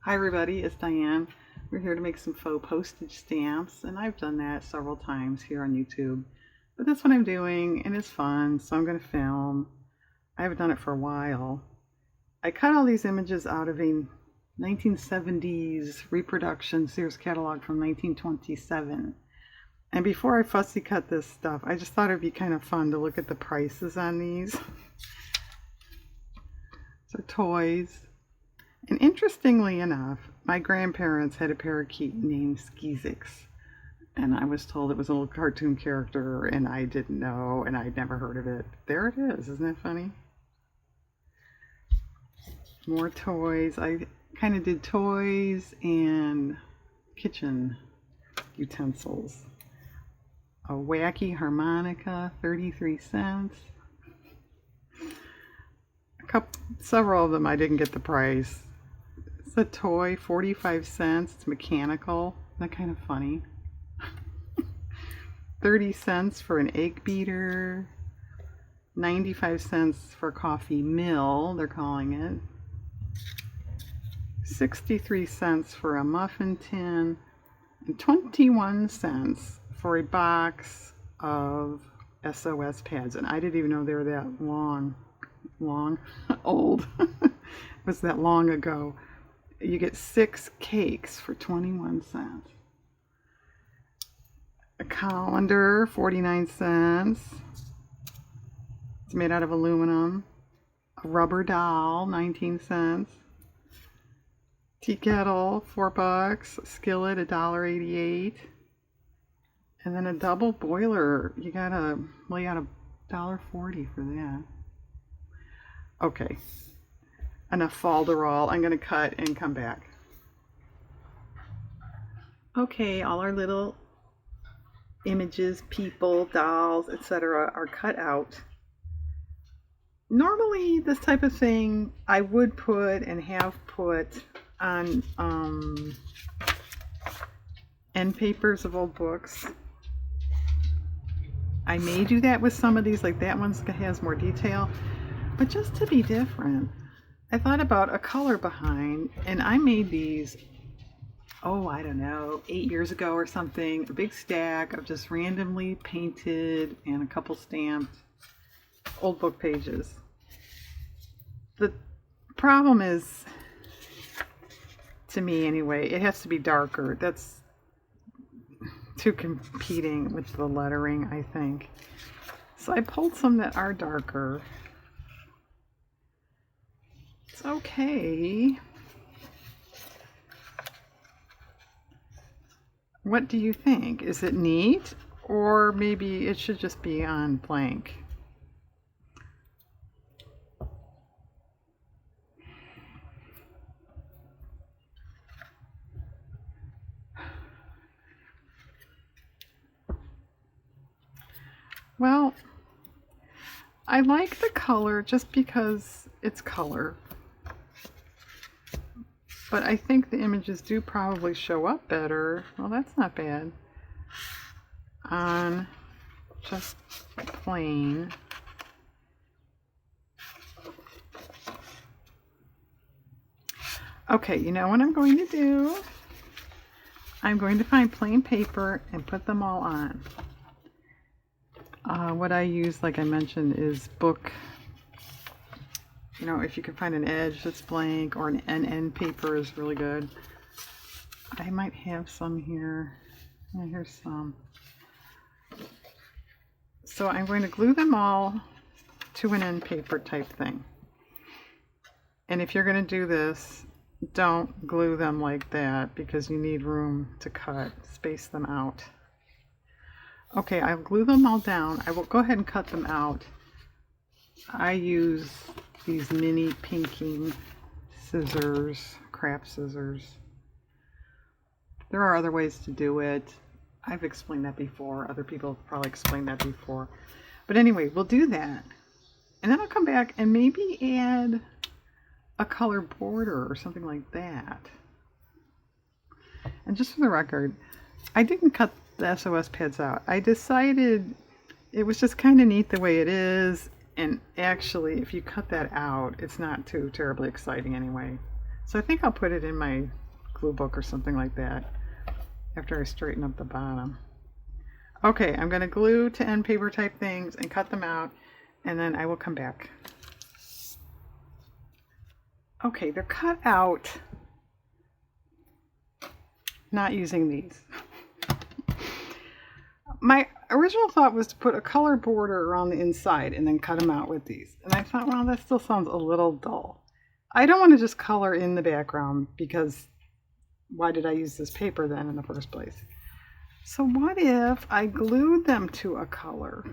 Hi everybody, it's Diane. We're here to make some faux postage stamps, and I've done that several times here on YouTube. But that's what I'm doing, and it's fun, so I'm going to film. I haven't done it for a while. I cut all these images out of a 1970s reproduction Sears catalog from 1927. And before I fussy cut this stuff, I just thought it'd be kind of fun to look at the prices on these. So toys. And interestingly enough, my grandparents had a parakeet named Skeezix. And I was told it was a little cartoon character, and I didn't know, and I'd never heard of it. There it is. Isn't that funny? More toys. I kind of did toys and kitchen utensils. A wacky harmonica, 33 cents. Several of them I didn't get the price. It's a toy, 45 cents. It's mechanical. Isn't that kind of funny? 30 cents for an egg beater. 95 cents for a coffee mill, they're calling it. 63 cents for a muffin tin. And 21 cents for a box of SOS pads. And I didn't even know they were that long, old. It was that long ago. You get 6 cakes for 21 cents. A colander, 49 cents. It's made out of aluminum. A rubber doll, 19 cents. Tea kettle, $4. A skillet, $1.88. And then a double boiler. You gotta lay out $1.40 for that. Okay. Enough falderall. I'm going to cut and come back. Okay, all our little images, people, dolls, etc. are cut out. Normally, this type of thing I would put and have put on end papers of old books. I may do that with some of these, like that one has more detail, but just to be different, I thought about a color behind, and I made these, I don't know, 8 years ago or something, a big stack of just randomly painted and a couple stamped old book pages. The problem is, to me anyway, it has to be darker. That's too competing with the lettering, I think. So I pulled some that are darker. It's okay. What do you think? Is it neat? Or maybe it should just be on blank? Well, I like the color just because it's color. But I think the images do probably show up better. Well, that's not bad. On just plain. Okay, you know what I'm going to do? I'm going to find plain paper and put them all on. What I use, like I mentioned, is book. You know, if you can find an edge that's blank or an end paper is really good. I might have some here. Yeah, here's some. So I'm going to glue them all to an end paper type thing. And if you're going to do this, don't glue them like that because you need room to cut, space them out. Okay, I'll glue them all down. I will go ahead and cut them out. I use these mini pinking scissors, craft scissors. There are other ways to do it. I've explained that before. Other people have probably explained that before. But anyway, we'll do that. And then I'll come back and maybe add a color border or something like that. And just for the record, I didn't cut the SOS pads out. I decided it was just kind of neat the way it is. And actually, if you cut that out, it's not too terribly exciting anyway. So I think I'll put it in my glue book or something like that after I straighten up the bottom. Okay, I'm going to glue to end paper type things and cut them out, and then I will come back. Okay, they're cut out. Not using these. My original thought was to put a color border around the inside and then cut them out with these. And I thought, well, that still sounds a little dull. I don't want to just color in the background because why did I use this paper then in the first place? So what if I glued them to a color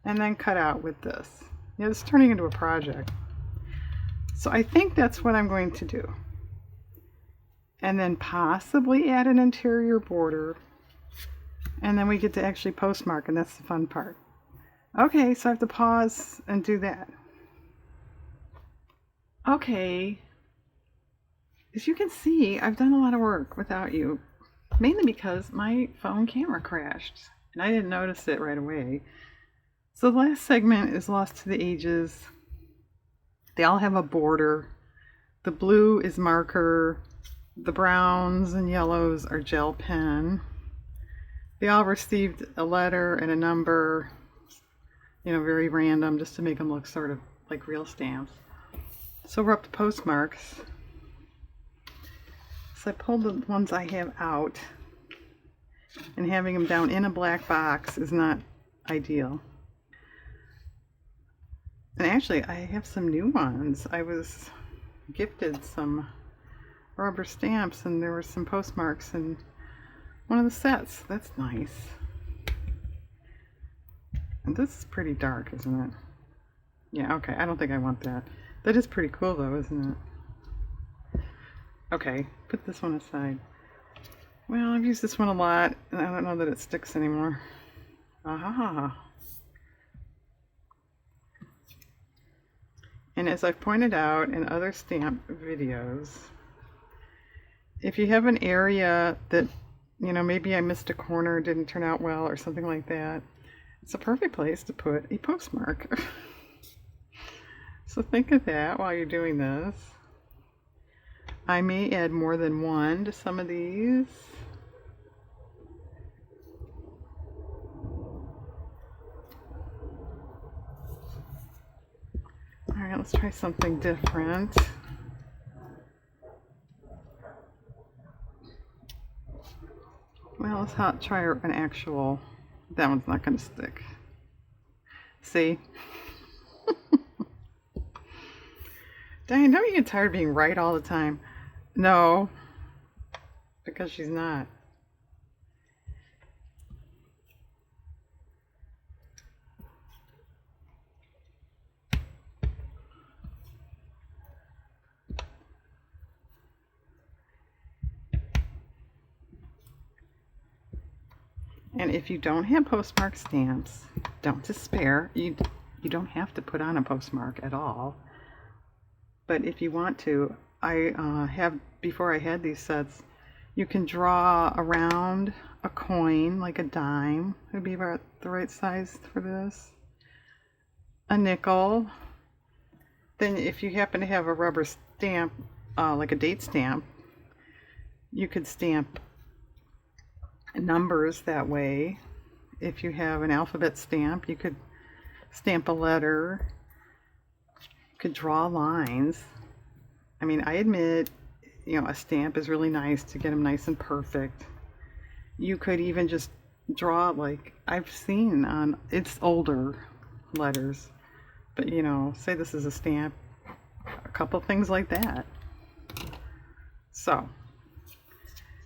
and then cut out with this? Yeah, it's turning into a project. So I think that's what I'm going to do. And then possibly add an interior border. And then we get to actually postmark, and that's the fun part. Okay, so I have to pause and do that. Okay. As you can see, I've done a lot of work without you. Mainly because my phone camera crashed. And I didn't notice it right away. So the last segment is Lost to the Ages. They all have a border. The blue is marker. The browns and yellows are gel pen. They all received a letter and a number, very random, just to make them look sort of like real stamps. So we're up to postmarks. So I pulled the ones I have out, and having them down in a black box is not ideal. And actually, I have some new ones. I was gifted some rubber stamps, and there were some postmarks in one of the sets. That's nice. And this is pretty dark, isn't it? Yeah, okay. I don't think I want that. That is pretty cool, though, isn't it? Okay, put this one aside. Well, I've used this one a lot, and I don't know that it sticks anymore. Aha! And as I've pointed out in other stamp videos, if you have an area that, maybe I missed a corner, didn't turn out well, or something like that, it's a perfect place to put a postmark. So think of that while you're doing this. I may add more than one to some of these. All right, let's try something different. Well, let's try an actual. That one's not going to stick. See? Diane, don't you get tired of being right all the time? No, because she's not. And if you don't have postmark stamps, don't despair. You don't have to put on a postmark at all. But if you want to, I have, before I had these sets, you can draw around a coin, like a dime. It would be about the right size for this. A nickel. Then if you happen to have a rubber stamp, like a date stamp, you could stamp numbers that way. If you have an alphabet stamp, you could stamp a letter. You could draw lines. I mean, I admit, a stamp is really nice to get them nice and perfect. You could even just draw, like I've seen on, it's older letters, but say this is a stamp, a couple things like that. So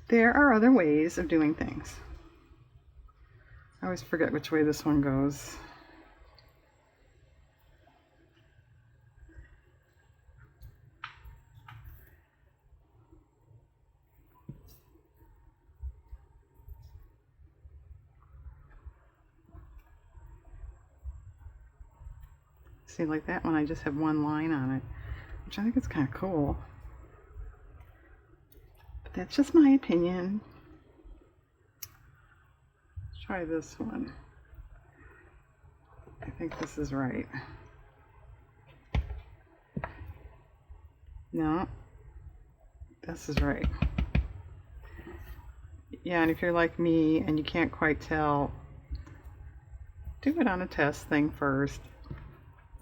there are other ways of doing things. I always forget which way this one goes. See, like that one, I just have one line on it, which I think is kind of cool. But that's just my opinion. Let's try this one. I think this is right. No, this is right. Yeah, and if you're like me and you can't quite tell, do it on a test thing first.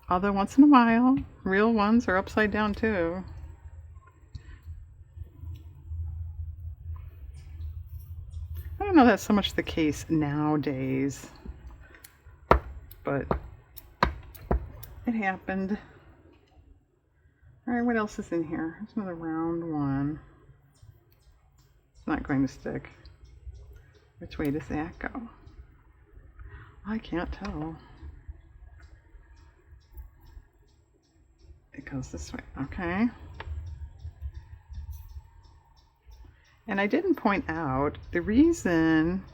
Although once in a while, real ones are upside down too. I don't know that's so much the case nowadays, but it happened. Alright, what else is in here? There's another round one. It's not going to stick. Which way does that go? I can't tell. It goes this way. Okay. And I didn't point out the reason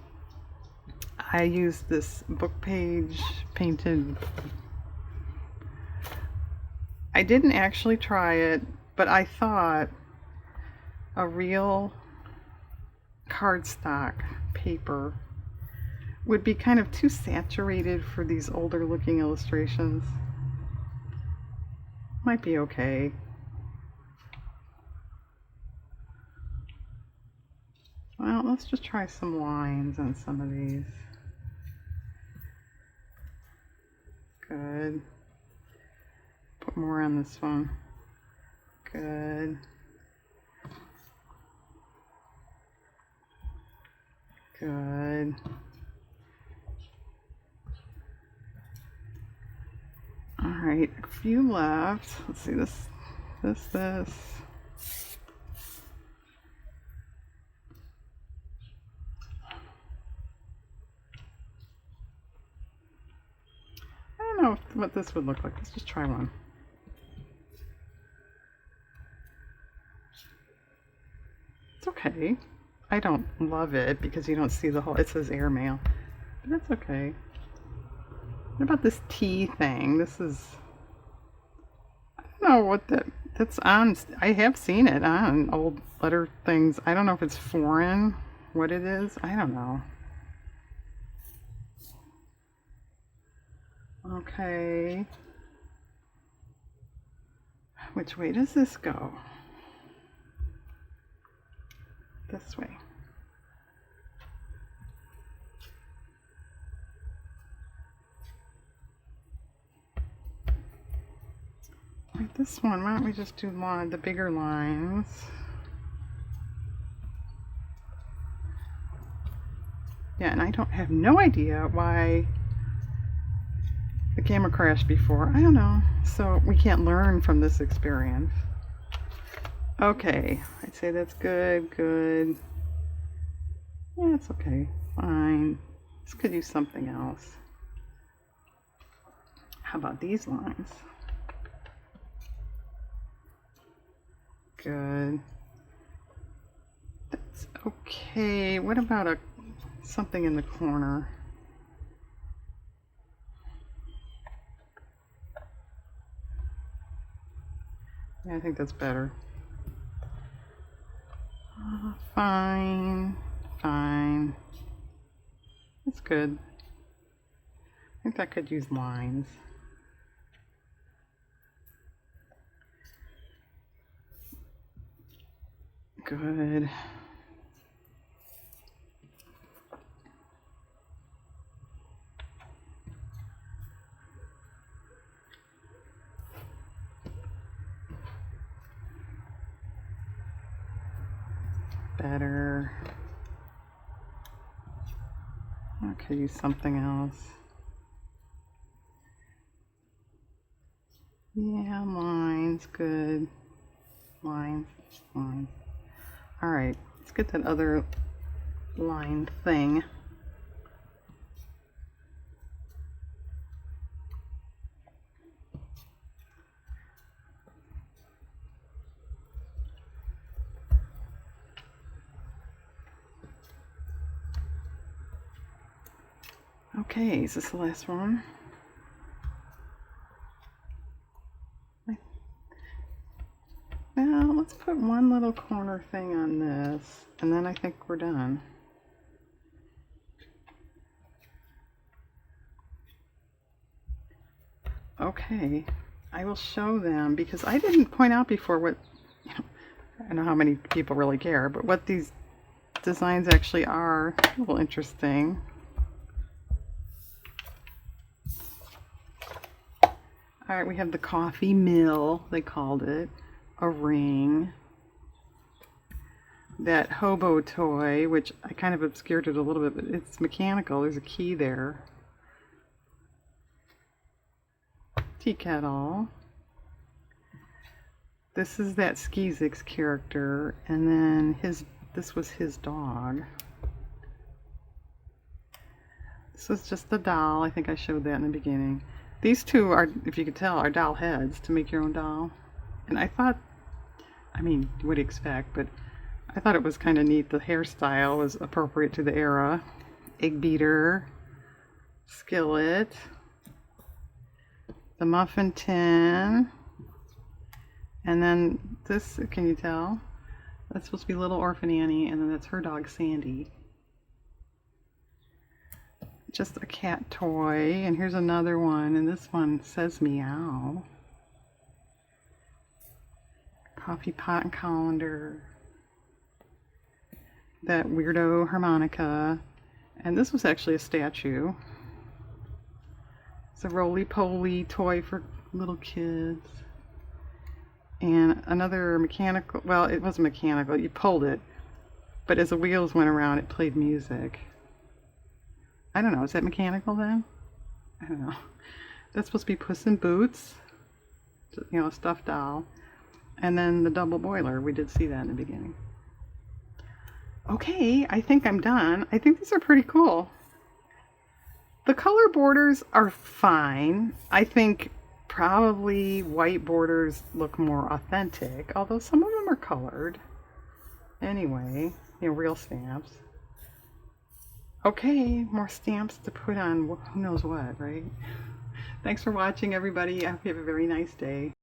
I used this book page painted. I didn't actually try it, but I thought a real cardstock paper would be kind of too saturated for these older looking illustrations. Might be okay. Well, let's just try some lines on some of these. Good. Put more on this one. Good. Good. All right, a few left. Let's see this. I don't know what this would look like. Let's just try one. It's okay. I don't love it because you don't see the whole, it says airmail, but that's okay. What about this tea thing? This is, I don't know what that's on. I have seen it on old letter things. I don't know if it's foreign, what it is. I don't know. Okay. Which way does this go? This way. Like this one, why don't we just do the bigger lines? Yeah, and I don't have no idea why the camera crashed before. I don't know. So we can't learn from this experience. Okay, I'd say that's good, good. Yeah, it's okay, fine. This could use something else. How about these lines? Good. That's okay. What about something in the corner? Yeah, I think that's better. Fine, fine. That's good. I think that could use lines. Good. Better. I could use something else. Yeah, lines, good. Lines, lines. All right, let's get that other line thing. Okay, is this the last one? Now, let's put one little corner thing on this, and then I think we're done. Okay, I will show them, because I didn't point out before what don't know how many people really care, but what these designs actually are a little interesting. Alright, we have the coffee mill, they called it, a ring, that hobo toy, which I kind of obscured it a little bit, but it's mechanical, there's a key there, tea kettle, this is that Skizix character, and then this was his dog. This was just the doll, I think I showed that in the beginning. These two are, if you could tell, are doll heads to make your own doll. And I thought, I mean, what do you expect, but I thought it was kind of neat. The hairstyle was appropriate to the era. Egg beater, skillet, the muffin tin, and then this, can you tell? That's supposed to be Little Orphan Annie, and then that's her dog Sandy. Just a cat toy, and here's another one, and this one says meow. Coffee pot and colander. That weirdo harmonica, and this was actually a statue. It's a roly-poly toy for little kids. And another mechanical, well, it wasn't mechanical, you pulled it, but as the wheels went around it played music. I don't know, is that mechanical then? I don't know. That's supposed to be Puss in Boots, you know, a stuffed doll. And then the double boiler, we did see that in the beginning. Okay, I think I'm done. I think these are pretty cool. The color borders are fine. I think probably white borders look more authentic, although some of them are colored. Anyway, you know, real stamps. Okay, more stamps to put on who knows what, right? Thanks for watching, everybody. I hope you have a very nice day.